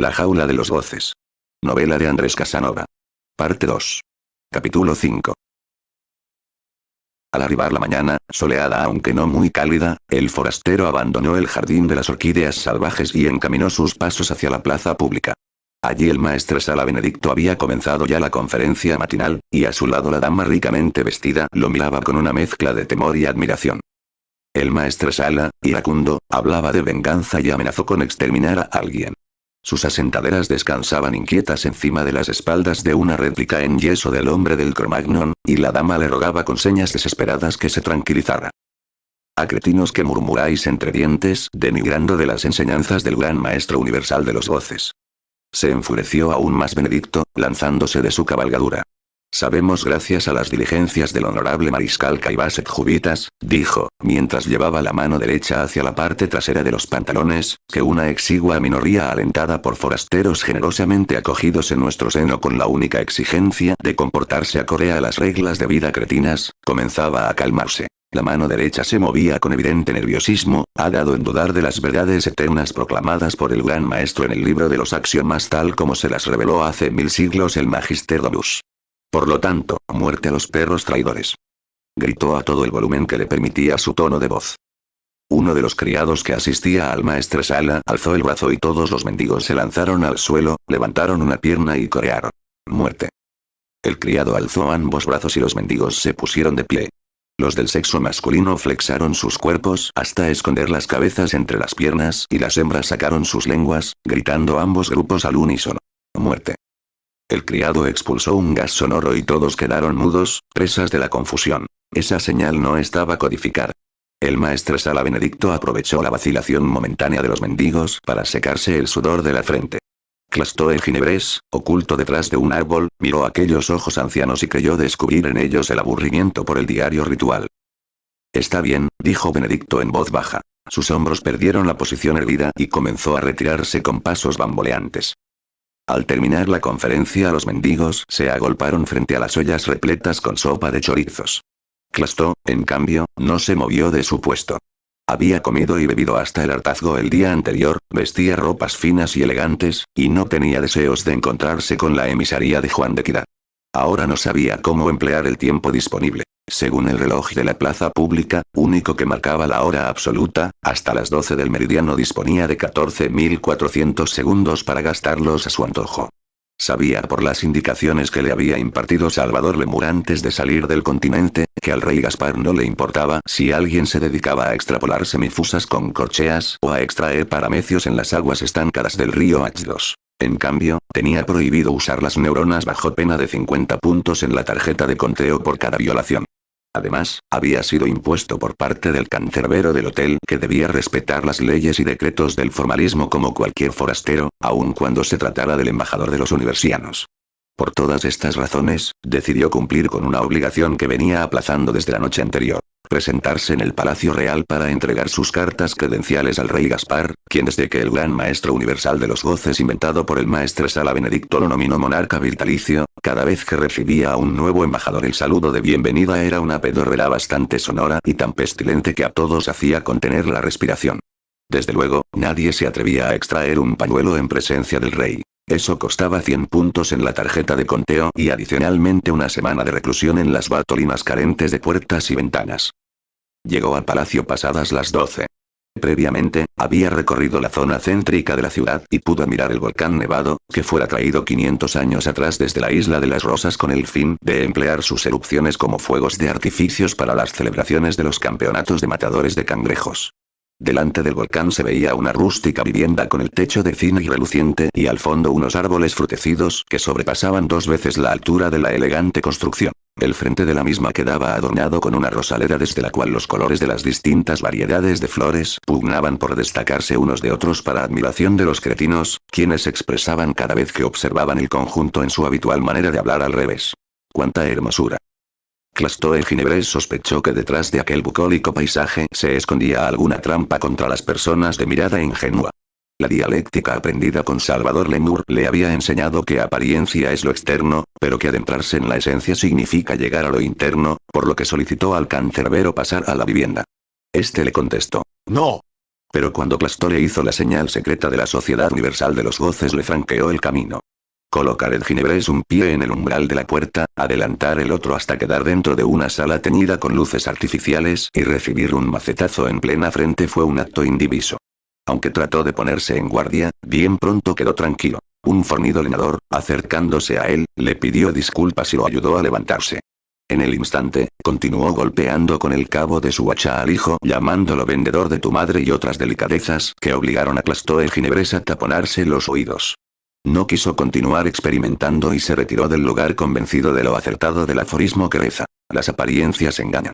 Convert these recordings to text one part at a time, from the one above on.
La jaula de los voces. Novela de Andrés Casanova. Parte 2. Capítulo 5. Al arribar la mañana, soleada aunque no muy cálida, el forastero abandonó el jardín de las orquídeas salvajes y encaminó sus pasos hacia la plaza pública. Allí el maestresala Benedicto había comenzado ya la conferencia matinal, y a su lado la dama ricamente vestida lo miraba con una mezcla de temor y admiración. El maestresala, iracundo, hablaba de venganza y amenazó con exterminar a alguien. Sus asentaderas descansaban inquietas encima de las espaldas de una réplica en yeso del hombre del Cromagnon, y la dama le rogaba con señas desesperadas que se tranquilizara. «A cretinos que murmuráis entre dientes, denigrando de las enseñanzas del gran maestro universal de los voces». Se enfureció aún más Benedicto, lanzándose de su cabalgadura. «Sabemos gracias a las diligencias del honorable mariscal Caibás et Jubitas», dijo, mientras llevaba la mano derecha hacia la parte trasera de los pantalones, que una exigua minoría alentada por forasteros generosamente acogidos en nuestro seno con la única exigencia de comportarse acorde a las reglas de vida cretinas, comenzaba a calmarse. La mano derecha se movía con evidente nerviosismo, ha dado en dudar de las verdades eternas proclamadas por el gran maestro en el libro de los axiomas tal como se las reveló hace 1000 siglos el Magister Dolus. Por lo tanto, muerte a los perros traidores. Gritó a todo el volumen que le permitía su tono de voz. Uno de los criados que asistía al maestresala alzó el brazo y todos los mendigos se lanzaron al suelo, levantaron una pierna y corearon. «Muerte». El criado alzó ambos brazos y los mendigos se pusieron de pie. Los del sexo masculino flexaron sus cuerpos hasta esconder las cabezas entre las piernas y las hembras sacaron sus lenguas, gritando ambos grupos al unísono. «Muerte». El criado expulsó un gas sonoro y todos quedaron mudos, presas de la confusión. Esa señal no estaba codificada. El maestresala Benedicto aprovechó la vacilación momentánea de los mendigos para secarse el sudor de la frente. Clastor ginebrés, oculto detrás de un árbol, miró aquellos ojos ancianos y creyó descubrir en ellos el aburrimiento por el diario ritual. «Está bien», dijo Benedicto en voz baja. Sus hombros perdieron la posición erguida y comenzó a retirarse con pasos bamboleantes. Al terminar la conferencia los mendigos se agolparon frente a las ollas repletas con sopa de chorizos. Clastor, en cambio, no se movió de su puesto. Había comido y bebido hasta el hartazgo el día anterior, vestía ropas finas y elegantes, y no tenía deseos de encontrarse con la emisaría de Juan de Equidad. Ahora no sabía cómo emplear el tiempo disponible. Según el reloj de la plaza pública, único que marcaba la hora absoluta, hasta las 12 del meridiano disponía de 14.400 segundos para gastarlos a su antojo. Sabía por las indicaciones que le había impartido Salvador Lemur antes de salir del continente, que al rey Gaspar no le importaba si alguien se dedicaba a extrapolar semifusas con corcheas o a extraer paramecios en las aguas estancadas del río Achdos. En cambio, tenía prohibido usar las neuronas bajo pena de 50 puntos en la tarjeta de conteo por cada violación. Además, había sido impuesto por parte del cancerbero del hotel que debía respetar las leyes y decretos del formalismo como cualquier forastero, aun cuando se tratara del embajador de los universianos. Por todas estas razones, decidió cumplir con una obligación que venía aplazando desde la noche anterior. Presentarse en el Palacio Real para entregar sus cartas credenciales al rey Gaspar, quien desde que el gran maestro universal de los voces inventado por el maestresala Benedicto lo nominó monarca vitalicio, cada vez que recibía a un nuevo embajador el saludo de bienvenida era una pedorrera bastante sonora y tan pestilente que a todos hacía contener la respiración. Desde luego, nadie se atrevía a extraer un pañuelo en presencia del rey. Eso costaba 100 puntos en la tarjeta de conteo y adicionalmente una semana de reclusión en las Bartolinas carentes de puertas y ventanas. Llegó al palacio pasadas las 12. Previamente, había recorrido la zona céntrica de la ciudad y pudo admirar el volcán nevado, que fuera traído 500 años atrás desde la isla de las Rosas con el fin de emplear sus erupciones como fuegos de artificios para las celebraciones de los campeonatos de matadores de cangrejos. Delante del volcán se veía una rústica vivienda con el techo de zinc y reluciente y al fondo unos árboles frutecidos que sobrepasaban 2 veces la altura de la elegante construcción. El frente de la misma quedaba adornado con una rosaleda desde la cual los colores de las distintas variedades de flores pugnaban por destacarse unos de otros para admiración de los cretinos, quienes expresaban cada vez que observaban el conjunto en su habitual manera de hablar al revés. ¡Cuánta hermosura! Clastor ginebrés sospechó que detrás de aquel bucólico paisaje se escondía alguna trampa contra las personas de mirada ingenua. La dialéctica aprendida con Salvador Lemur le había enseñado que apariencia es lo externo, pero que adentrarse en la esencia significa llegar a lo interno, por lo que solicitó al cancerbero pasar a la vivienda. Este le contestó: «No». Pero cuando Clastó le hizo la señal secreta de la Sociedad Universal de los Goces, le franqueó el camino. Colocar el ginebrés un pie en el umbral de la puerta, adelantar el otro hasta quedar dentro de una sala teñida con luces artificiales y recibir un macetazo en plena frente fue un acto indiviso. Aunque trató de ponerse en guardia, bien pronto quedó tranquilo. Un fornido leñador, acercándose a él, le pidió disculpas y lo ayudó a levantarse. En el instante, continuó golpeando con el cabo de su hacha al hijo, llamándolo vendedor de tu madre y otras delicadezas que obligaron a Clastó el ginebrés a taponarse los oídos. No quiso continuar experimentando y se retiró del lugar convencido de lo acertado del aforismo que reza: las apariencias engañan.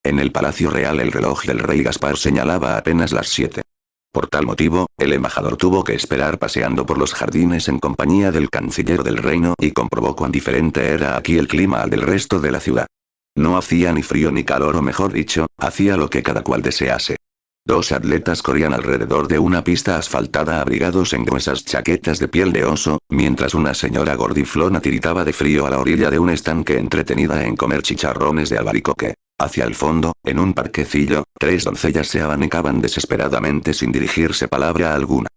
En el Palacio Real el reloj del rey Gaspar señalaba apenas las 7. Por tal motivo, el embajador tuvo que esperar paseando por los jardines en compañía del canciller del reino y comprobó cuán diferente era aquí el clima al del resto de la ciudad. No hacía ni frío ni calor, o mejor dicho, hacía lo que cada cual desease. Dos atletas corrían alrededor de una pista asfaltada abrigados en gruesas chaquetas de piel de oso, mientras una señora gordiflona tiritaba de frío a la orilla de un estanque entretenida en comer chicharrones de albaricoque. Hacia el fondo, en un parquecillo, 3 doncellas se abanicaban desesperadamente sin dirigirse palabra alguna.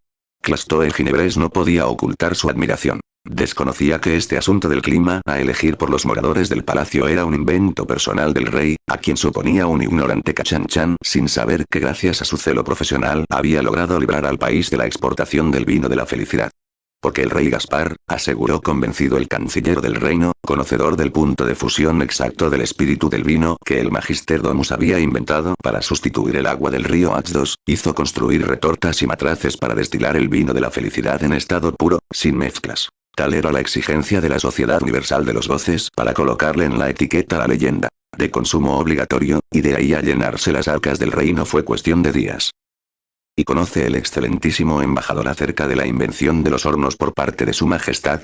Clastó el ginebrés no podía ocultar su admiración. Desconocía que este asunto del clima a elegir por los moradores del palacio era un invento personal del rey, a quien suponía un ignorante cachanchan, sin saber que gracias a su celo profesional había logrado librar al país de la exportación del vino de la felicidad. Porque el rey Gaspar, aseguró convencido el canciller del reino, conocedor del punto de fusión exacto del espíritu del vino que el Magister Domus había inventado para sustituir el agua del río Axdos, hizo construir retortas y matraces para destilar el vino de la felicidad en estado puro, sin mezclas. Tal era la exigencia de la Sociedad Universal de los Goces para colocarle en la etiqueta la leyenda de consumo obligatorio, y de ahí a llenarse las arcas del reino fue cuestión de días. ¿Y conoce el excelentísimo embajador acerca de la invención de los hornos por parte de su majestad?,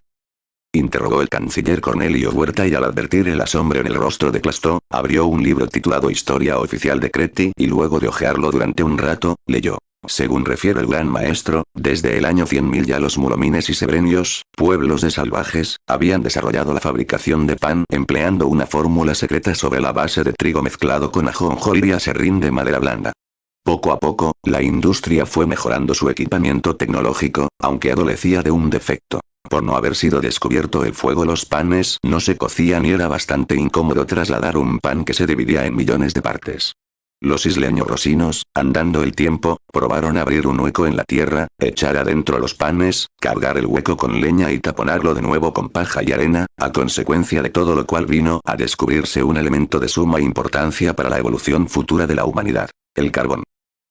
interrogó el canciller Cornelio Huerta, y al advertir el asombro en el rostro de Clastó, abrió un libro titulado Historia Oficial de Creti y luego de hojearlo durante un rato, leyó. Según refiere el gran maestro, desde el año 100.000 ya los mulomines y sebrenios, pueblos de salvajes, habían desarrollado la fabricación de pan empleando una fórmula secreta sobre la base de trigo mezclado con ajonjolí y aserrín de madera blanda. Poco a poco, la industria fue mejorando su equipamiento tecnológico, aunque adolecía de un defecto. Por no haber sido descubierto el fuego, los panes no se cocían y era bastante incómodo trasladar un pan que se dividía en millones de partes. Los isleños rosinos, andando el tiempo, probaron abrir un hueco en la tierra, echar adentro los panes, cargar el hueco con leña y taponarlo de nuevo con paja y arena, a consecuencia de todo lo cual vino a descubrirse un elemento de suma importancia para la evolución futura de la humanidad: el carbón.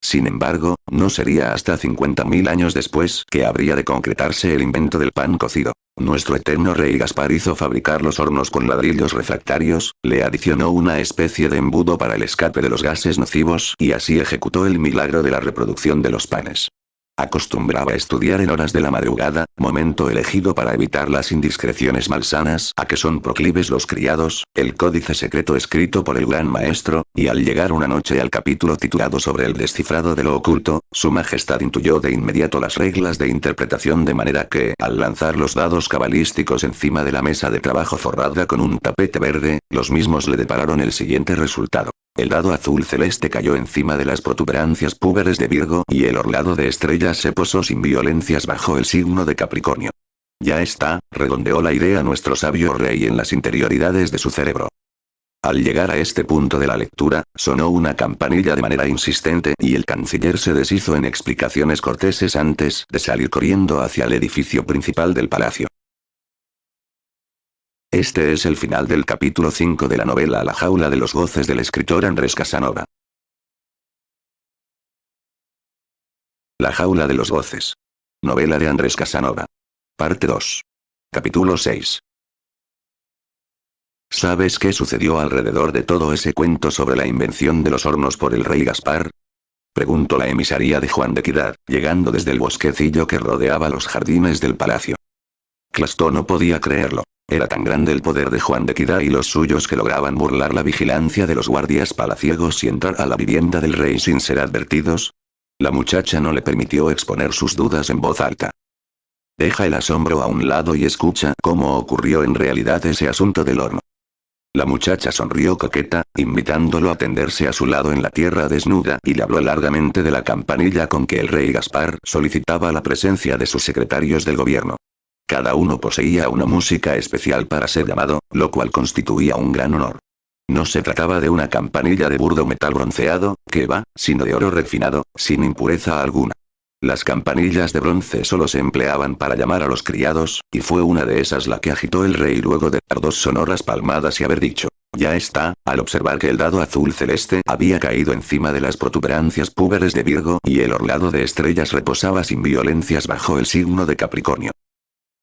Sin embargo, no sería hasta 50.000 años después que habría de concretarse el invento del pan cocido. Nuestro eterno rey Gaspar hizo fabricar los hornos con ladrillos refractarios, le adicionó una especie de embudo para el escape de los gases nocivos y así ejecutó el milagro de la reproducción de los panes. Acostumbraba a estudiar en horas de la madrugada, momento elegido para evitar las indiscreciones malsanas a que son proclives los criados, el códice secreto escrito por el gran maestro, y al llegar una noche al capítulo titulado sobre el descifrado de lo oculto, su majestad intuyó de inmediato las reglas de interpretación, de manera que, al lanzar los dados cabalísticos encima de la mesa de trabajo forrada con un tapete verde, los mismos le depararon el siguiente resultado. El dado azul celeste cayó encima de las protuberancias púberes de Virgo y el orlado de estrellas se posó sin violencias bajo el signo de Capricornio. Ya está, redondeó la idea nuestro sabio rey en las interioridades de su cerebro. Al llegar a este punto de la lectura, sonó una campanilla de manera insistente y el canciller se deshizo en explicaciones corteses antes de salir corriendo hacia el edificio principal del palacio. Este es el final del capítulo 5 de la novela La jaula de los goces del escritor Andrés Casanova. La jaula de los goces. Novela de Andrés Casanova. Parte 2. Capítulo 6. ¿Sabes qué sucedió alrededor de todo ese cuento sobre la invención de los hornos por el rey Gaspar?, preguntó la emisaría de Juan de Equidad, llegando desde el bosquecillo que rodeaba los jardines del palacio. Clastó no podía creerlo. Era tan grande el poder de Juan de Equidad y los suyos que lograban burlar la vigilancia de los guardias palaciegos y entrar a la vivienda del rey sin ser advertidos. La muchacha no le permitió exponer sus dudas en voz alta. Deja el asombro a un lado y escucha cómo ocurrió en realidad ese asunto del horno. La muchacha sonrió coqueta, invitándolo a tenderse a su lado en la tierra desnuda y le habló largamente de la campanilla con que el rey Gaspar solicitaba la presencia de sus secretarios del gobierno. Cada uno poseía una música especial para ser llamado, lo cual constituía un gran honor. No se trataba de una campanilla de burdo metal bronceado, que va, sino de oro refinado, sin impureza alguna. Las campanillas de bronce solo se empleaban para llamar a los criados, y fue una de esas la que agitó el rey luego de dar 2 sonoras palmadas y haber dicho, ya está, al observar que el dado azul celeste había caído encima de las protuberancias púberes de Virgo y el orlado de estrellas reposaba sin violencias bajo el signo de Capricornio.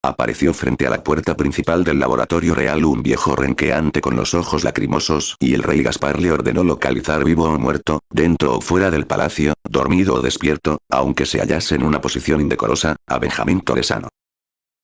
Apareció frente a la puerta principal del laboratorio real un viejo renqueante con los ojos lacrimosos y el rey Gaspar le ordenó localizar vivo o muerto, dentro o fuera del palacio, dormido o despierto, aunque se hallase en una posición indecorosa, a Benjamín Toresano.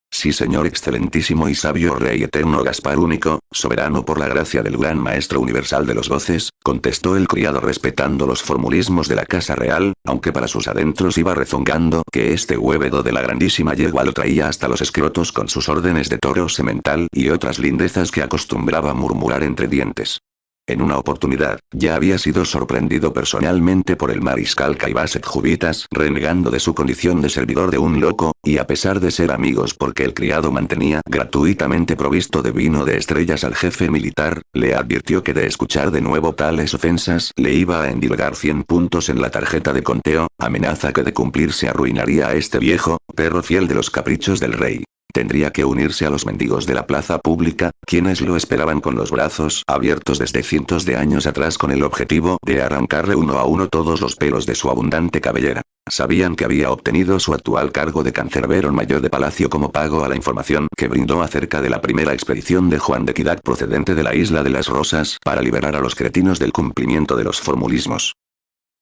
Sí señor excelentísimo y sabio rey eterno Gaspar único, soberano por la gracia del gran maestro universal de los voces, contestó el criado respetando los formulismos de la casa real, aunque para sus adentros iba rezongando que este huébedo de la grandísima yegua lo traía hasta los escrotos con sus órdenes de toro semental y otras lindezas que acostumbraba murmurar entre dientes. En una oportunidad, ya había sido sorprendido personalmente por el mariscal Caibás Jubitas renegando de su condición de servidor de un loco, y a pesar de ser amigos porque el criado mantenía gratuitamente provisto de vino de estrellas al jefe militar, le advirtió que de escuchar de nuevo tales ofensas le iba a endilgar 100 puntos en la tarjeta de conteo, amenaza que de cumplirse arruinaría a este viejo, perro fiel de los caprichos del rey. Tendría que unirse a los mendigos de la plaza pública, quienes lo esperaban con los brazos abiertos desde cientos de años atrás con el objetivo de arrancarle uno a uno todos los pelos de su abundante cabellera. Sabían que había obtenido su actual cargo de cancerbero mayor de palacio como pago a la información que brindó acerca de la primera expedición de Juan de Equidad procedente de la isla de las Rosas para liberar a los cretinos del cumplimiento de los formulismos.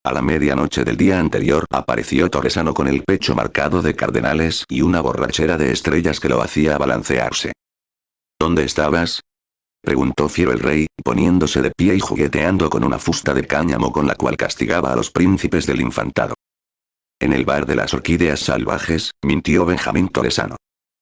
A la medianoche del día anterior apareció Toresano con el pecho marcado de cardenales y una borrachera de estrellas que lo hacía balancearse. ¿Dónde estabas?, preguntó fiero el rey, poniéndose de pie y jugueteando con una fusta de cáñamo con la cual castigaba a los príncipes del infantado. En el bar de las orquídeas salvajes, mintió Benjamín Toresano.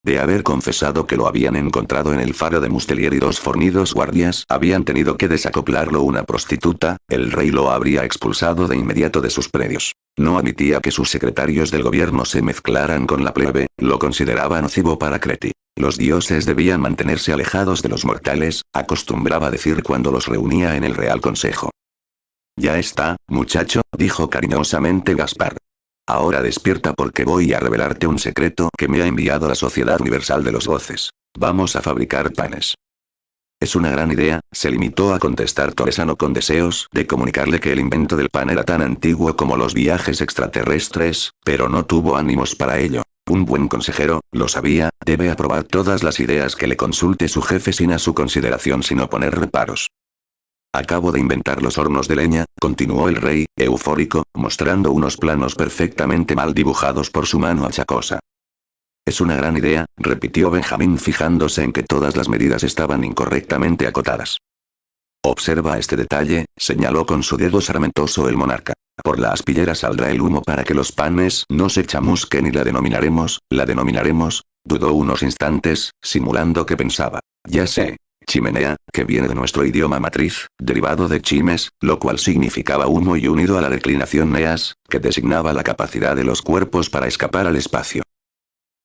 De haber confesado que lo habían encontrado en el faro de Mustelier y 2 fornidos guardias habían tenido que desacoplarlo una prostituta, el rey lo habría expulsado de inmediato de sus predios. No admitía que sus secretarios del gobierno se mezclaran con la plebe, lo consideraba nocivo para Creti. Los dioses debían mantenerse alejados de los mortales, acostumbraba decir cuando los reunía en el Real Consejo. Ya está, muchacho, dijo cariñosamente Gaspar. Ahora despierta porque voy a revelarte un secreto que me ha enviado la Sociedad Universal de los Voces. Vamos a fabricar panes. Es una gran idea, se limitó a contestar Toresano con deseos de comunicarle que el invento del pan era tan antiguo como los viajes extraterrestres, pero no tuvo ánimos para ello. Un buen consejero, lo sabía, debe aprobar todas las ideas que le consulte su jefe sin a su consideración sin oponer reparos. Acabo de inventar los hornos de leña, continuó el rey, eufórico, mostrando unos planos perfectamente mal dibujados por su mano achacosa. Es una gran idea, repitió Benjamín fijándose en que todas las medidas estaban incorrectamente acotadas. Observa este detalle, señaló con su dedo sarmentoso el monarca. Por la aspillera saldrá el humo para que los panes no se chamusquen y la denominaremos, dudó unos instantes, simulando que pensaba. Ya sé. Chimenea, que viene de nuestro idioma matriz, derivado de chimes, lo cual significaba humo y unido a la declinación neas, que designaba la capacidad de los cuerpos para escapar al espacio.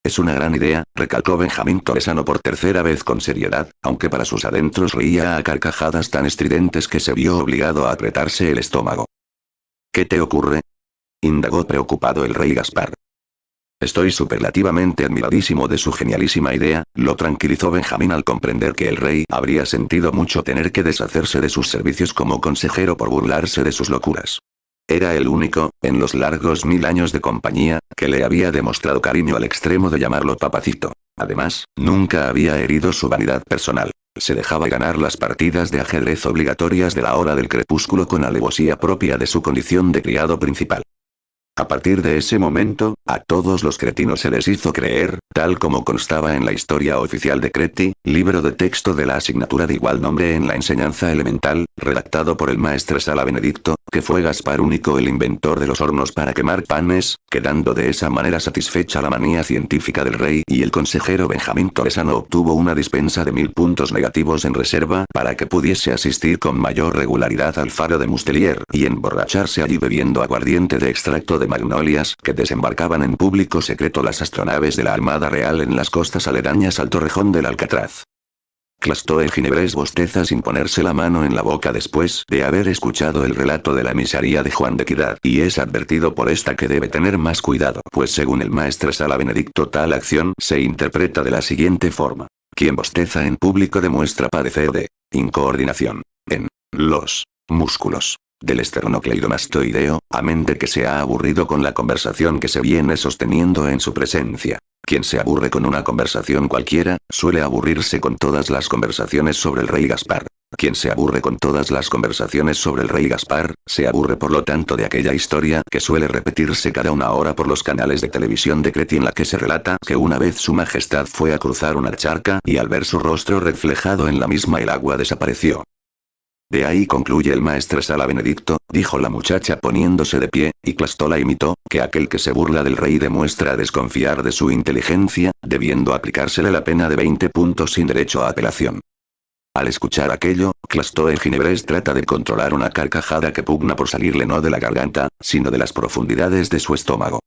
Es una gran idea, recalcó Benjamín Toresano por tercera vez con seriedad, aunque para sus adentros reía a carcajadas tan estridentes que se vio obligado a apretarse el estómago. ¿Qué te ocurre?, indagó preocupado el rey Gaspar. Estoy superlativamente admiradísimo de su genialísima idea, lo tranquilizó Benjamín al comprender que el rey habría sentido mucho tener que deshacerse de sus servicios como consejero por burlarse de sus locuras. Era el único, en los largos 1000 años de compañía, que le había demostrado cariño al extremo de llamarlo papacito. Además, nunca había herido su vanidad personal. Se dejaba ganar las partidas de ajedrez obligatorias de la hora del crepúsculo con alevosía propia de su condición de criado principal. A partir de ese momento, a todos los cretinos se les hizo creer, tal como constaba en la historia oficial de Creti, libro de texto de la asignatura de igual nombre en la enseñanza elemental, redactado por el maestre Sala Benedicto, que fue Gaspar Único el inventor de los hornos para quemar panes, quedando de esa manera satisfecha la manía científica del rey, y el consejero Benjamín Torresano obtuvo una dispensa de 1000 puntos negativos en reserva para que pudiese asistir con mayor regularidad al faro de Mustelier y emborracharse allí bebiendo aguardiente de extracto de magnolias que desembarcaban en público secreto las astronaves de la Armada Real en las costas aledañas al torrejón del Alcatraz. Clastó el ginebrés bosteza sin ponerse la mano en la boca después de haber escuchado el relato de la emisaría de Juan de Equidad, y es advertido por esta que debe tener más cuidado, pues según el maestre Sala Benedicto tal acción se interpreta de la siguiente forma. Quien bosteza en público demuestra padecer de incoordinación en los músculos del esternocleidomastoideo, amén de que se ha aburrido con la conversación que se viene sosteniendo en su presencia. Quien se aburre con una conversación cualquiera, suele aburrirse con todas las conversaciones sobre el rey Gaspar. Quien se aburre con todas las conversaciones sobre el rey Gaspar, se aburre por lo tanto de aquella historia que suele repetirse cada una hora por los canales de televisión de Creti en la que se relata que una vez su majestad fue a cruzar una charca y al ver su rostro reflejado en la misma el agua desapareció. De ahí concluye el maestre Sala Benedicto, dijo la muchacha poniéndose de pie, y Clastó la imitó, que aquel que se burla del rey demuestra desconfiar de su inteligencia, debiendo aplicársele la pena de 20 puntos sin derecho a apelación. Al escuchar aquello, Clastó el ginebrés trata de controlar una carcajada que pugna por salirle no de la garganta, sino de las profundidades de su estómago.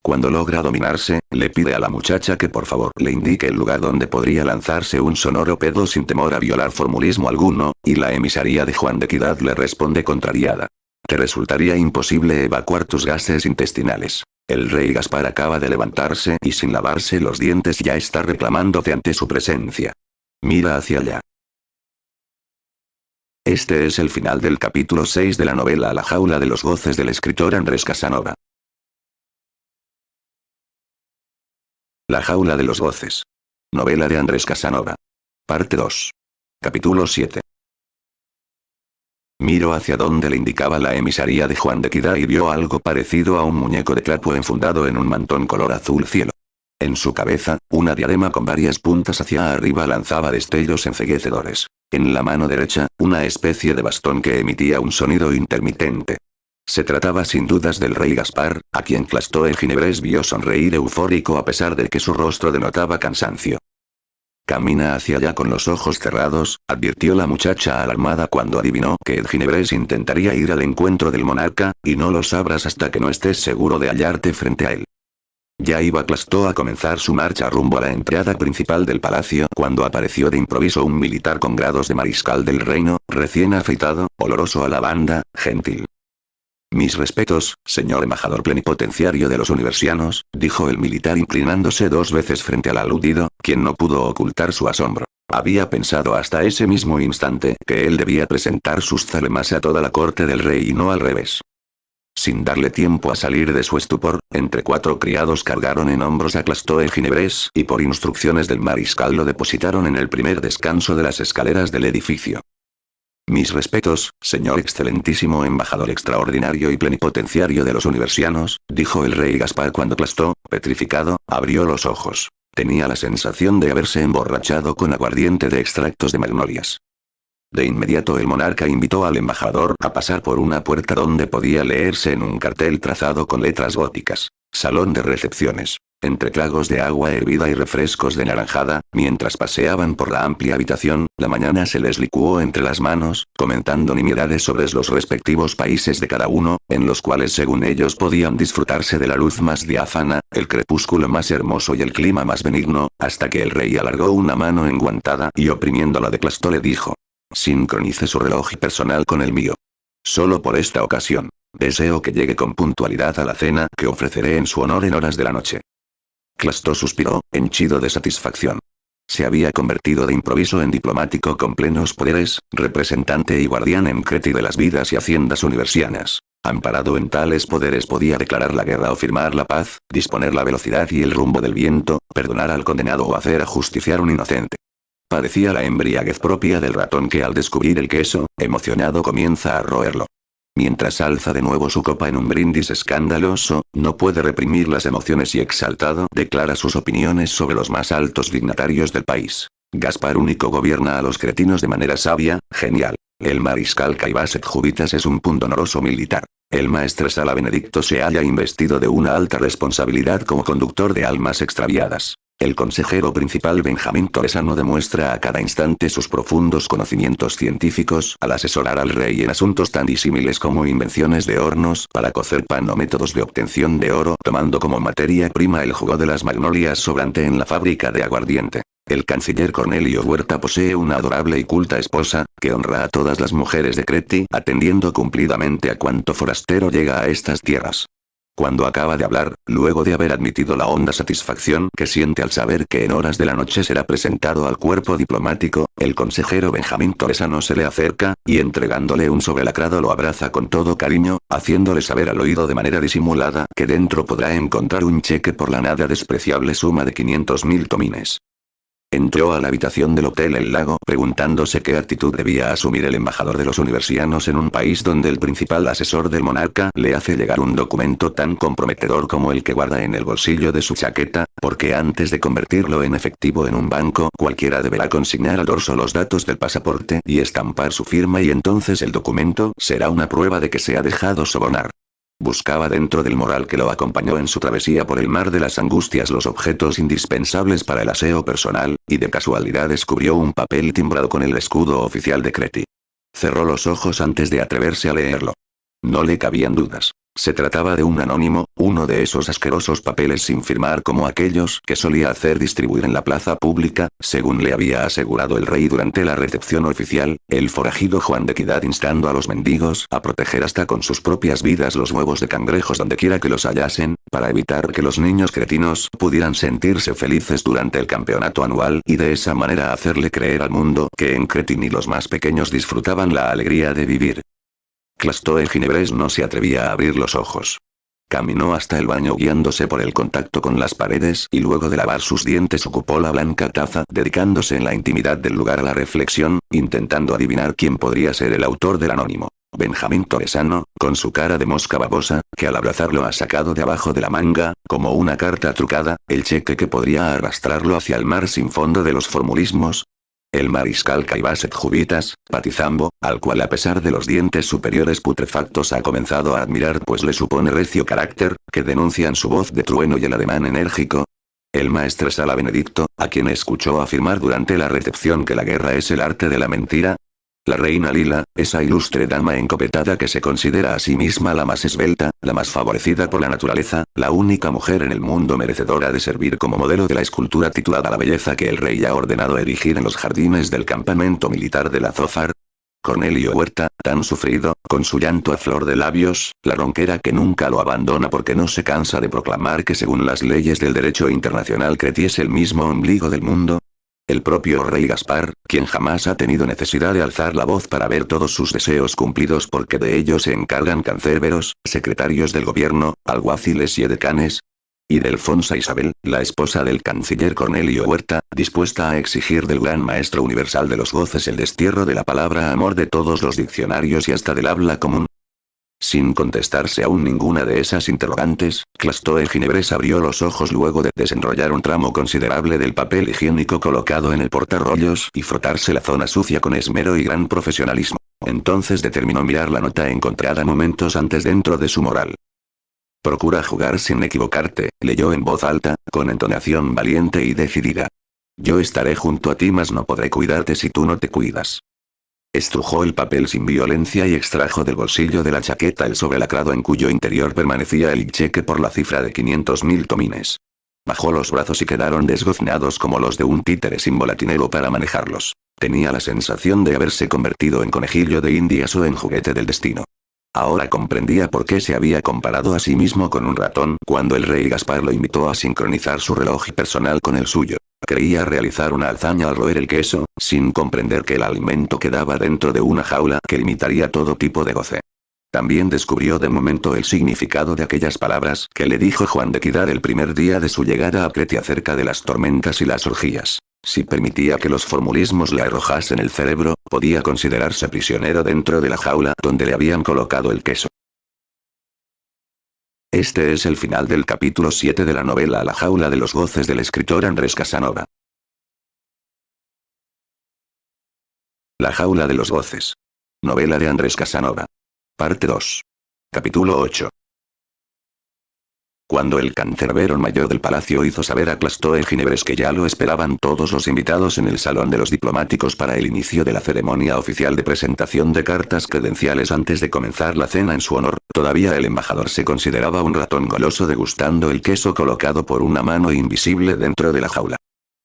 Cuando logra dominarse, le pide a la muchacha que por favor le indique el lugar donde podría lanzarse un sonoro pedo sin temor a violar formulismo alguno, y la emisaría de Juan de Equidad le responde contrariada. Te resultaría imposible evacuar tus gases intestinales. El rey Gaspar acaba de levantarse y sin lavarse los dientes ya está reclamándote ante su presencia. Mira hacia allá. Este es el final del capítulo 6 de la novela La jaula de los goces del escritor Andrés Casanova. La jaula de los goces. Novela de Andrés Casanova. Parte 2. Capítulo 7. Miró hacia donde le indicaba la emisaría de Juan de Equidad y vio algo parecido a un muñeco de trapo enfundado en un mantón color azul cielo. En su cabeza, una diadema con varias puntas hacia arriba lanzaba destellos enceguecedores. En la mano derecha, una especie de bastón que emitía un sonido intermitente. Se trataba sin dudas del rey Gaspar, a quien Clastó el ginebrés vio sonreír eufórico a pesar de que su rostro denotaba cansancio. Camina hacia allá con los ojos cerrados, advirtió la muchacha alarmada cuando adivinó que el ginebrés intentaría ir al encuentro del monarca, y no lo sabrás hasta que no estés seguro de hallarte frente a él. Ya iba Clastó a comenzar su marcha rumbo a la entrada principal del palacio cuando apareció de improviso un militar con grados de mariscal del reino, recién afeitado, oloroso a lavanda, gentil. Mis respetos, señor embajador plenipotenciario de los universianos, dijo el militar inclinándose 2 veces frente al aludido, quien no pudo ocultar su asombro. Había pensado hasta ese mismo instante que él debía presentar sus zalemas a toda la corte del rey y no al revés. Sin darle tiempo a salir de su estupor, entre 4 criados cargaron en hombros a Clastó el ginebrés y por instrucciones del mariscal lo depositaron en el primer descanso de las escaleras del edificio. Mis respetos, señor excelentísimo embajador extraordinario y plenipotenciario de los universianos, dijo el rey Gaspar cuando Clastó, petrificado, abrió los ojos. Tenía la sensación de haberse emborrachado con aguardiente de extractos de magnolias. De inmediato el monarca invitó al embajador a pasar por una puerta donde podía leerse en un cartel trazado con letras góticas: Salón de recepciones. Entre tragos de agua hervida y refrescos de naranjada, mientras paseaban por la amplia habitación, la mañana se les licuó entre las manos, comentando nimiedades sobre los respectivos países de cada uno, en los cuales según ellos podían disfrutarse de la luz más diáfana, el crepúsculo más hermoso y el clima más benigno, hasta que el rey alargó una mano enguantada y oprimiéndola de Clastó le dijo: sincronice su reloj personal con el mío. Solo por esta ocasión. Deseo que llegue con puntualidad a la cena que ofreceré en su honor en horas de la noche. Clastó suspiró, henchido de satisfacción. Se había convertido de improviso en diplomático con plenos poderes, representante y guardián en Creti de las vidas y haciendas universianas. Amparado en tales poderes podía declarar la guerra o firmar la paz, disponer la velocidad y el rumbo del viento, perdonar al condenado o hacer ajusticiar un inocente. Parecía la embriaguez propia del ratón que al descubrir el queso, emocionado comienza a roerlo. Mientras alza de nuevo su copa en un brindis escandaloso, no puede reprimir las emociones y exaltado declara sus opiniones sobre los más altos dignatarios del país. Gaspar Único gobierna a los cretinos de manera sabia, genial. El mariscal Kaibaset Jubitas es un pundonoroso militar. El maestre Sala Benedicto se halla investido de una alta responsabilidad como conductor de almas extraviadas. El consejero principal Benjamín Toresano demuestra a cada instante sus profundos conocimientos científicos al asesorar al rey en asuntos tan disímiles como invenciones de hornos para cocer pan o métodos de obtención de oro, tomando como materia prima el jugo de las magnolias sobrante en la fábrica de aguardiente. El canciller Cornelio Huerta posee una adorable y culta esposa, que honra a todas las mujeres de Creti, atendiendo cumplidamente a cuanto forastero llega a estas tierras. Cuando acaba de hablar, luego de haber admitido la honda satisfacción que siente al saber que en horas de la noche será presentado al cuerpo diplomático, el consejero Benjamín Toresano se le acerca, y entregándole un sobrelacrado lo abraza con todo cariño, haciéndole saber al oído de manera disimulada que dentro podrá encontrar un cheque por la nada despreciable suma de 500.000 tomines. Entró a la habitación del Hotel El Lago preguntándose qué actitud debía asumir el embajador de los universianos en un país donde el principal asesor del monarca le hace llegar un documento tan comprometedor como el que guarda en el bolsillo de su chaqueta, porque antes de convertirlo en efectivo en un banco cualquiera deberá consignar al dorso los datos del pasaporte y estampar su firma y entonces el documento será una prueba de que se ha dejado sobornar. Buscaba dentro del morral que lo acompañó en su travesía por el mar de las angustias los objetos indispensables para el aseo personal, y de casualidad descubrió un papel timbrado con el escudo oficial de Creti. Cerró los ojos antes de atreverse a leerlo. No le cabían dudas. Se trataba de un anónimo, uno de esos asquerosos papeles sin firmar como aquellos que solía hacer distribuir en la plaza pública, según le había asegurado el rey durante la recepción oficial, el forajido Juan de Equidad instando a los mendigos a proteger hasta con sus propias vidas los huevos de cangrejos dondequiera que los hallasen, para evitar que los niños cretinos pudieran sentirse felices durante el campeonato anual y de esa manera hacerle creer al mundo que en Creti ni los más pequeños disfrutaban la alegría de vivir. Clastó el ginebrés no se atrevía a abrir los ojos. Caminó hasta el baño guiándose por el contacto con las paredes y luego de lavar sus dientes ocupó la blanca taza dedicándose en la intimidad del lugar a la reflexión, intentando adivinar quién podría ser el autor del anónimo. Benjamín Toresano, con su cara de mosca babosa, que al abrazarlo ha sacado de abajo de la manga, como una carta trucada, el cheque que podría arrastrarlo hacia el mar sin fondo de los formulismos. El mariscal Kaibaset Jubitas, patizambo, al cual a pesar de los dientes superiores putrefactos ha comenzado a admirar pues le supone recio carácter, que denuncian su voz de trueno y el ademán enérgico. El maestre Sala Benedicto, a quien escuchó afirmar durante la recepción que la guerra es el arte de la mentira. La reina Lila, esa ilustre dama encopetada que se considera a sí misma la más esbelta, la más favorecida por la naturaleza, la única mujer en el mundo merecedora de servir como modelo de la escultura titulada La belleza que el rey ha ordenado erigir en los jardines del campamento militar de la Zófar. Cornelio Huerta, tan sufrido, con su llanto a flor de labios, la ronquera que nunca lo abandona porque no se cansa de proclamar que según las leyes del derecho internacional Creti es el mismo ombligo del mundo. El propio rey Gaspar, quien jamás ha tenido necesidad de alzar la voz para ver todos sus deseos cumplidos porque de ello se encargan cancerberos, secretarios del gobierno, alguaciles y edecanes. Y de Alfonsa Isabel, la esposa del canciller Cornelio Huerta, dispuesta a exigir del gran maestro universal de los goces el destierro de la palabra amor de todos los diccionarios y hasta del habla común. Sin contestarse aún ninguna de esas interrogantes, Clastó el ginebrés abrió los ojos luego de desenrollar un tramo considerable del papel higiénico colocado en el portarrollos y frotarse la zona sucia con esmero y gran profesionalismo. Entonces determinó mirar la nota encontrada momentos antes dentro de su morral. Procura jugar sin equivocarte, leyó en voz alta, con entonación valiente y decidida. Yo estaré junto a ti mas no podré cuidarte si tú no te cuidas. Estrujó el papel sin violencia y extrajo del bolsillo de la chaqueta el sobrelacrado en cuyo interior permanecía el cheque por la cifra de 500.000 tomines. Bajó los brazos y quedaron desgoznados como los de un títere sin volatinero para manejarlos. Tenía la sensación de haberse convertido en conejillo de indias o en juguete del destino. Ahora comprendía por qué se había comparado a sí mismo con un ratón cuando el rey Gaspar lo invitó a sincronizar su reloj personal con el suyo. Creía realizar una hazaña al roer el queso, sin comprender que el alimento quedaba dentro de una jaula que limitaría todo tipo de goce. También descubrió de momento el significado de aquellas palabras que le dijo Juan de Equidad el primer día de su llegada a Creti acerca de las tormentas y las orgías. Si permitía que los formulismos le arrojasen el cerebro, podía considerarse prisionero dentro de la jaula donde le habían colocado el queso. Este es el final del capítulo 7 de la novela La jaula de los goces del escritor Andrés Casanova. La jaula de los goces. Novela de Andrés Casanova. Parte 2. Capítulo 8. Cuando el cancerbero mayor del palacio hizo saber a Clastor Ginebres que ya lo esperaban todos los invitados en el salón de los diplomáticos para el inicio de la ceremonia oficial de presentación de cartas credenciales antes de comenzar la cena en su honor, todavía el embajador se consideraba un ratón goloso degustando el queso colocado por una mano invisible dentro de la jaula.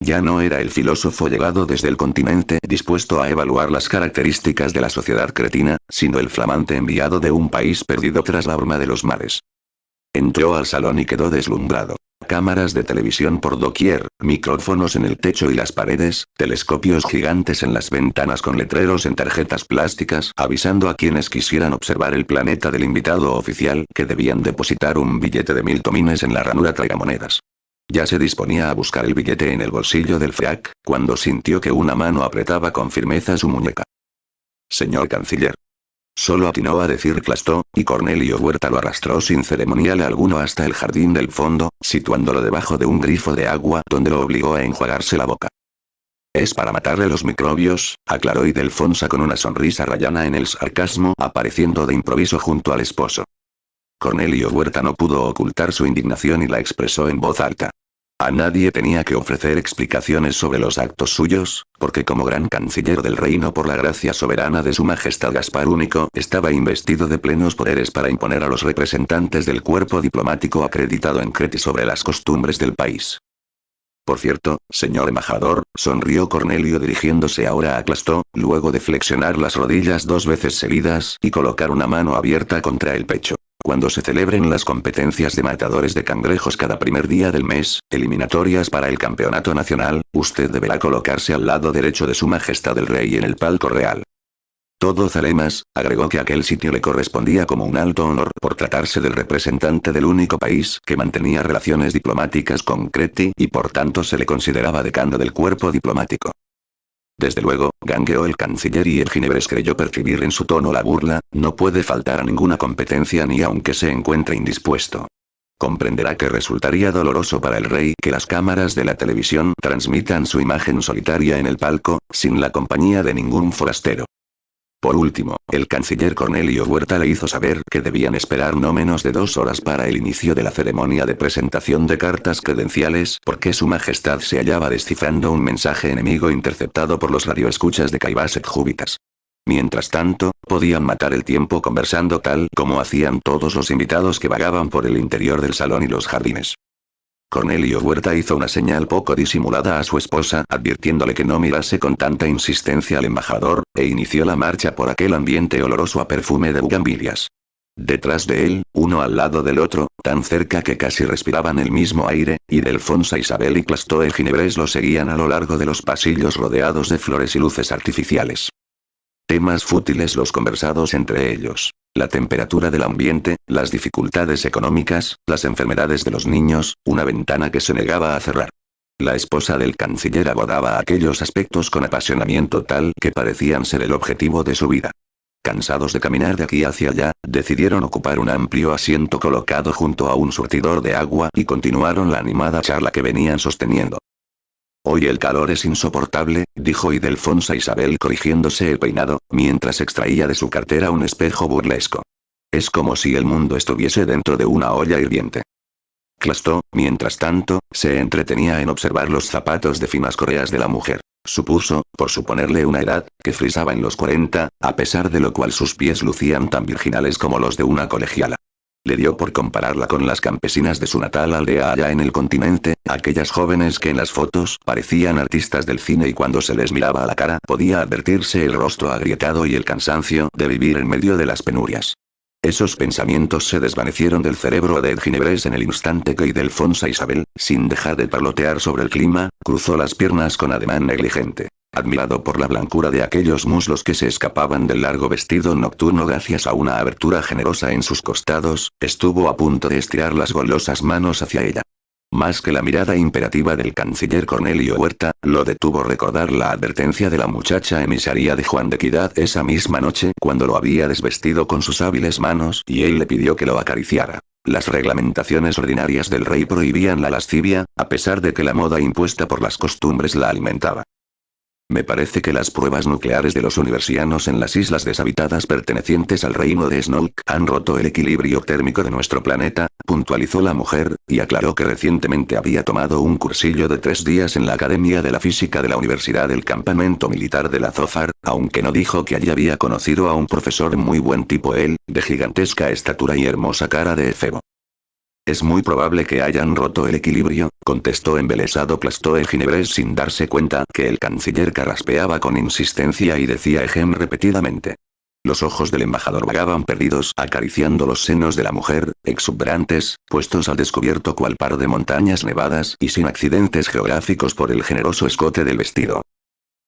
Ya no era el filósofo llegado desde el continente dispuesto a evaluar las características de la sociedad cretina, sino el flamante enviado de un país perdido tras la bruma de los mares. Entró al salón y quedó deslumbrado. Cámaras de televisión por doquier, micrófonos en el techo y las paredes, telescopios gigantes en las ventanas con letreros en tarjetas plásticas avisando a quienes quisieran observar el planeta del invitado oficial que debían depositar un billete de 1000 tomines en la ranura tragamonedas. Ya se disponía a buscar el billete en el bolsillo del frac, cuando sintió que una mano apretaba con firmeza su muñeca. «Señor canciller». Solo atinó a decir Clastor, y Cornelio Huerta lo arrastró sin ceremonial alguno hasta el jardín del fondo, situándolo debajo de un grifo de agua donde lo obligó a enjuagarse la boca. «Es para matarle los microbios», aclaró Ildefonsa con una sonrisa rayana en el sarcasmo, apareciendo de improviso junto al esposo. Cornelio Huerta no pudo ocultar su indignación y la expresó en voz alta. A nadie tenía que ofrecer explicaciones sobre los actos suyos, porque como gran canciller del reino por la gracia soberana de su majestad Gaspar Único estaba investido de plenos poderes para imponer a los representantes del cuerpo diplomático acreditado en Creti sobre las costumbres del país. «Por cierto, señor embajador», sonrió Cornelio dirigiéndose ahora a Clastor, luego de flexionar las rodillas 2 veces seguidas y colocar una mano abierta contra el pecho. «Cuando se celebren las competencias de matadores de cangrejos cada primer día del mes, eliminatorias para el campeonato nacional, usted deberá colocarse al lado derecho de su majestad el rey en el palco real». Todo Zalemas, agregó que aquel sitio le correspondía como un alto honor por tratarse del representante del único país que mantenía relaciones diplomáticas con Creti y por tanto se le consideraba decano del cuerpo diplomático. «Desde luego», gangueó el canciller y el Ginebres creyó percibir en su tono la burla, «no puede faltar a ninguna competencia ni aunque se encuentre indispuesto. Comprenderá que resultaría doloroso para el rey que las cámaras de la televisión transmitan su imagen solitaria en el palco, sin la compañía de ningún forastero». Por último, el canciller Cornelio Huerta le hizo saber que debían esperar no menos de 2 horas para el inicio de la ceremonia de presentación de cartas credenciales porque su majestad se hallaba descifrando un mensaje enemigo interceptado por los radioescuchas de Caibaset Júbitas. Mientras tanto, podían matar el tiempo conversando tal como hacían todos los invitados que vagaban por el interior del salón y los jardines. Cornelio Huerta hizo una señal poco disimulada a su esposa, advirtiéndole que no mirase con tanta insistencia al embajador, e inició la marcha por aquel ambiente oloroso a perfume de bugambilias. Detrás de él, uno al lado del otro, tan cerca que casi respiraban el mismo aire, Ildefonsa Isabel y Clastor Ginebres lo seguían a lo largo de los pasillos rodeados de flores y luces artificiales. Temas fútiles los conversados entre ellos. La temperatura del ambiente, las dificultades económicas, las enfermedades de los niños, una ventana que se negaba a cerrar. La esposa del canciller abordaba aquellos aspectos con apasionamiento tal que parecían ser el objetivo de su vida. Cansados de caminar de aquí hacia allá, decidieron ocupar un amplio asiento colocado junto a un surtidor de agua y continuaron la animada charla que venían sosteniendo. «Hoy el calor es insoportable», dijo Ildefonsa Isabel corrigiéndose el peinado, mientras extraía de su cartera un espejo burlesco. «Es como si el mundo estuviese dentro de una olla hirviente». Clastor, mientras tanto, se entretenía en observar los zapatos de finas correas de la mujer. Supuso, por suponerle una edad, que frisaba en los 40, a pesar de lo cual sus pies lucían tan virginales como los de una colegiala. Le dio por compararla con las campesinas de su natal aldea allá en el continente, aquellas jóvenes que en las fotos parecían artistas del cine y cuando se les miraba a la cara podía advertirse el rostro agrietado y el cansancio de vivir en medio de las penurias. Esos pensamientos se desvanecieron del cerebro de Ginebres en el instante que Ildefonsa Isabel, sin dejar de parlotear sobre el clima, cruzó las piernas con ademán negligente. Admirado por la blancura de aquellos muslos que se escapaban del largo vestido nocturno gracias a una abertura generosa en sus costados, estuvo a punto de estirar las golosas manos hacia ella. Más que la mirada imperativa del canciller Cornelio Huerta, lo detuvo recordar la advertencia de la muchacha emisaria de Juan de Equidad esa misma noche cuando lo había desvestido con sus hábiles manos y él le pidió que lo acariciara. Las reglamentaciones ordinarias del rey prohibían la lascivia, a pesar de que la moda impuesta por las costumbres la alimentaba. Me parece que las pruebas nucleares de los universianos en las islas deshabitadas pertenecientes al reino de Snoke han roto el equilibrio térmico de nuestro planeta, puntualizó la mujer, y aclaró que recientemente había tomado un cursillo de 3 días en la Academia de la Física de la Universidad del Campamento Militar de la Zofar, aunque no dijo que allí había conocido a un profesor muy buen tipo él, de gigantesca estatura y hermosa cara de efebo. Es muy probable que hayan roto el equilibrio, contestó embelesado Plastoe Ginebres sin darse cuenta que el canciller carraspeaba con insistencia y decía ejem repetidamente. Los ojos del embajador vagaban perdidos acariciando los senos de la mujer, exuberantes, puestos al descubierto cual par de montañas nevadas y sin accidentes geográficos por el generoso escote del vestido.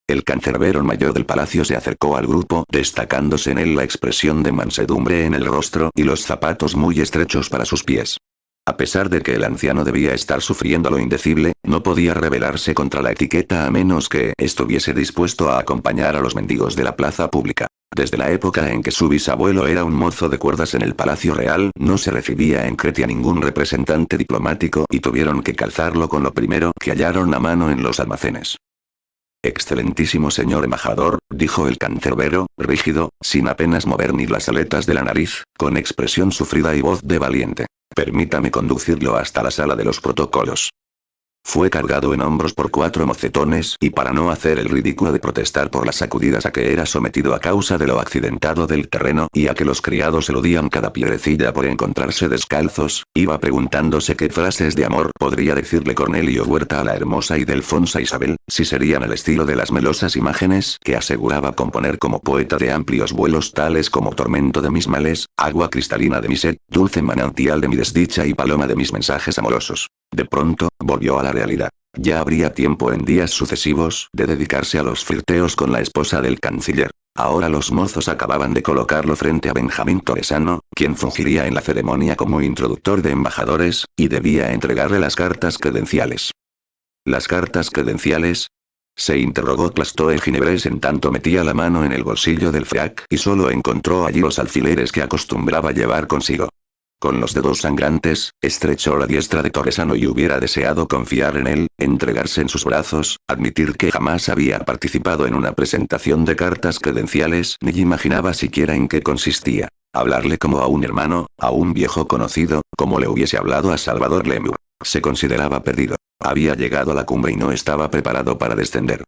El cancerbero mayor del palacio se acercó al grupo, destacándose en él la expresión de mansedumbre en el rostro y los zapatos muy estrechos para sus pies. A pesar de que el anciano debía estar sufriendo lo indecible, no podía rebelarse contra la etiqueta a menos que estuviese dispuesto a acompañar a los mendigos de la plaza pública. Desde la época en que su bisabuelo era un mozo de cuerdas en el Palacio Real, no se recibía en Cretia ningún representante diplomático y tuvieron que calzarlo con lo primero que hallaron a mano en los almacenes. Excelentísimo señor embajador, dijo el cancerbero, rígido, sin apenas mover ni las aletas de la nariz, con expresión sufrida y voz de valiente. Permítame conducirlo hasta la sala de los protocolos. Fue cargado en hombros por 4 mocetones y para no hacer el ridículo de protestar por las sacudidas a que era sometido a causa de lo accidentado del terreno y a que los criados eludían cada piedrecilla por encontrarse descalzos, iba preguntándose qué frases de amor podría decirle Cornelio Huerta a la hermosa y delfonsa Isabel, si serían al estilo de las melosas imágenes que aseguraba componer como poeta de amplios vuelos tales como tormento de mis males, agua cristalina de mi sed, dulce manantial de mi desdicha y paloma de mis mensajes amorosos. De pronto, volvió a la realidad. Ya habría tiempo en días sucesivos de dedicarse a los flirteos con la esposa del canciller. Ahora los mozos acababan de colocarlo frente a Benjamín Toresano, quien fungiría en la ceremonia como introductor de embajadores, y debía entregarle las cartas credenciales. ¿Las cartas credenciales? Se interrogó Plastoe Ginebres en tanto metía la mano en el bolsillo del frac y solo encontró allí los alfileres que acostumbraba llevar consigo. Con los dedos sangrantes, estrechó la diestra de Toresano y hubiera deseado confiar en él, entregarse en sus brazos, admitir que jamás había participado en una presentación de cartas credenciales ni imaginaba siquiera en qué consistía. Hablarle como a un hermano, a un viejo conocido, como le hubiese hablado a Salvador Lemur. Se consideraba perdido. Había llegado a la cumbre y no estaba preparado para descender.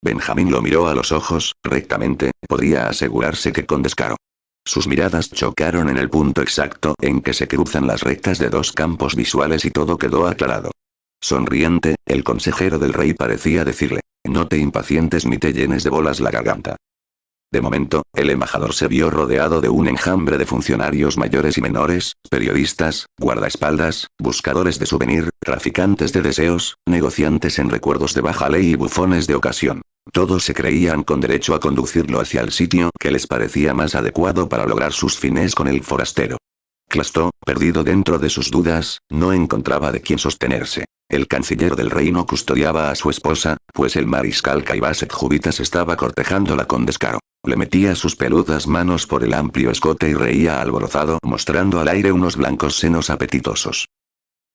Benjamín lo miró a los ojos, rectamente, podría asegurarse que con descaro. Sus miradas chocaron en el punto exacto en que se cruzan las rectas de 2 campos visuales y todo quedó aclarado. Sonriente, el consejero del rey parecía decirle, no te impacientes ni te llenes de bolas la garganta. De momento, el embajador se vio rodeado de un enjambre de funcionarios mayores y menores, periodistas, guardaespaldas, buscadores de souvenir, traficantes de deseos, negociantes en recuerdos de baja ley y bufones de ocasión. Todos se creían con derecho a conducirlo hacia el sitio que les parecía más adecuado para lograr sus fines con el forastero. Clastó, perdido dentro de sus dudas, no encontraba de quién sostenerse. El canciller del reino custodiaba a su esposa, pues el mariscal Kaibaset Jubitas estaba cortejándola con descaro. Le metía sus peludas manos por el amplio escote y reía alborozado mostrando al aire unos blancos senos apetitosos.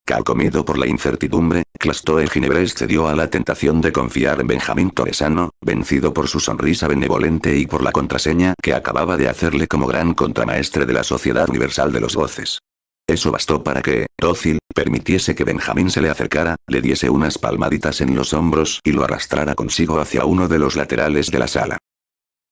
Carcomido por la incertidumbre, Plastoe Ginebres cedió a la tentación de confiar en Benjamín Toresano, vencido por su sonrisa benevolente y por la contraseña que acababa de hacerle como gran contramaestre de la Sociedad Universal de los Goces. Eso bastó para que, dócil, permitiese que Benjamín se le acercara, le diese unas palmaditas en los hombros y lo arrastrara consigo hacia uno de los laterales de la sala.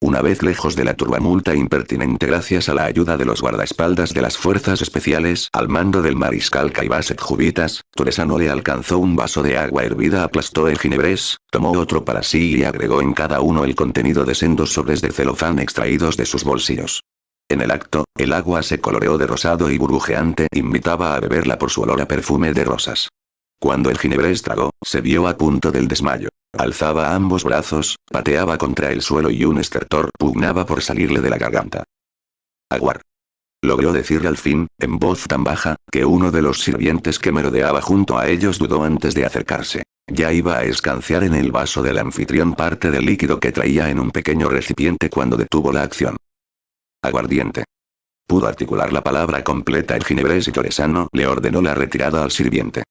Una vez lejos de la turbamulta impertinente gracias a la ayuda de los guardaespaldas de las fuerzas especiales al mando del mariscal Kaibaset Jubitas, Toresano le alcanzó un vaso de agua hervida a Plastoe Ginebres, tomó otro para sí y agregó en cada uno el contenido de sendos sobres de celofán extraídos de sus bolsillos. En el acto, el agua se coloreó de rosado y burbujeante, invitaba a beberla por su olor a perfume de rosas. Cuando el Ginebres tragó, se vio a punto del desmayo. Alzaba ambos brazos, pateaba contra el suelo y un estertor pugnaba por salirle de la garganta. Aguar. Logró decir al fin, en voz tan baja, que uno de los sirvientes que merodeaba junto a ellos dudó antes de acercarse. Ya iba a escanciar en el vaso del anfitrión parte del líquido que traía en un pequeño recipiente cuando detuvo la acción. Aguardiente. Pudo articular la palabra completa el Ginebres y Toresano le ordenó la retirada al sirviente.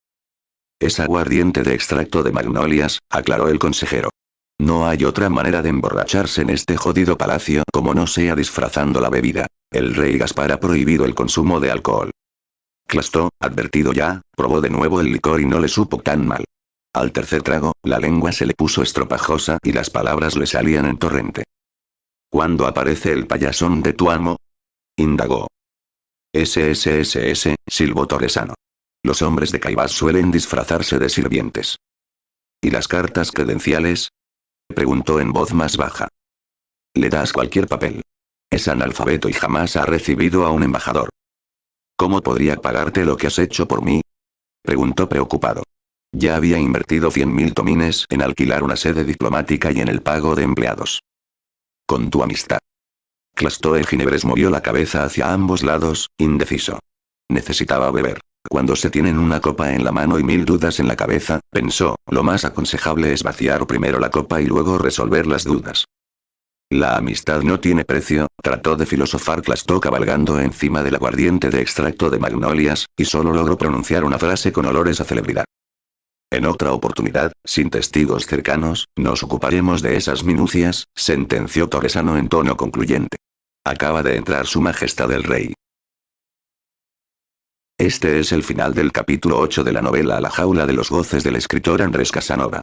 Es aguardiente de extracto de magnolias, aclaró el consejero. No hay otra manera de emborracharse en este jodido palacio como no sea disfrazando la bebida. El rey Gaspar ha prohibido el consumo de alcohol. Clostó, advertido ya, probó de nuevo el licor y no le supo tan mal. Al tercer trago, la lengua se le puso estropajosa y las palabras le salían en torrente. ¿Cuándo aparece el payasón de tu amo? Indagó. SSSS, silbó Toresano. Los hombres de Caibás suelen disfrazarse de sirvientes. ¿Y las cartas credenciales? Preguntó en voz más baja. Le das cualquier papel. Es analfabeto y jamás ha recibido a un embajador. ¿Cómo podría pagarte lo que has hecho por mí? Preguntó preocupado. Ya había invertido 100.000 tomines en alquilar una sede diplomática y en el pago de empleados. Con tu amistad. Clostó el Ginebres movió la cabeza hacia ambos lados, indeciso. Necesitaba beber. Cuando se tienen una copa en la mano y 1000 dudas en la cabeza, pensó, lo más aconsejable es vaciar primero la copa y luego resolver las dudas. La amistad no tiene precio, trató de filosofar Clostó cabalgando encima del aguardiente de extracto de magnolias, y solo logró pronunciar una frase con olores a celebridad. En otra oportunidad, sin testigos cercanos, nos ocuparemos de esas minucias, sentenció Toresano en tono concluyente. Acaba de entrar su majestad el rey. Este es el final del capítulo 8 de la novela La jaula de los goces del escritor Andrés Casanova.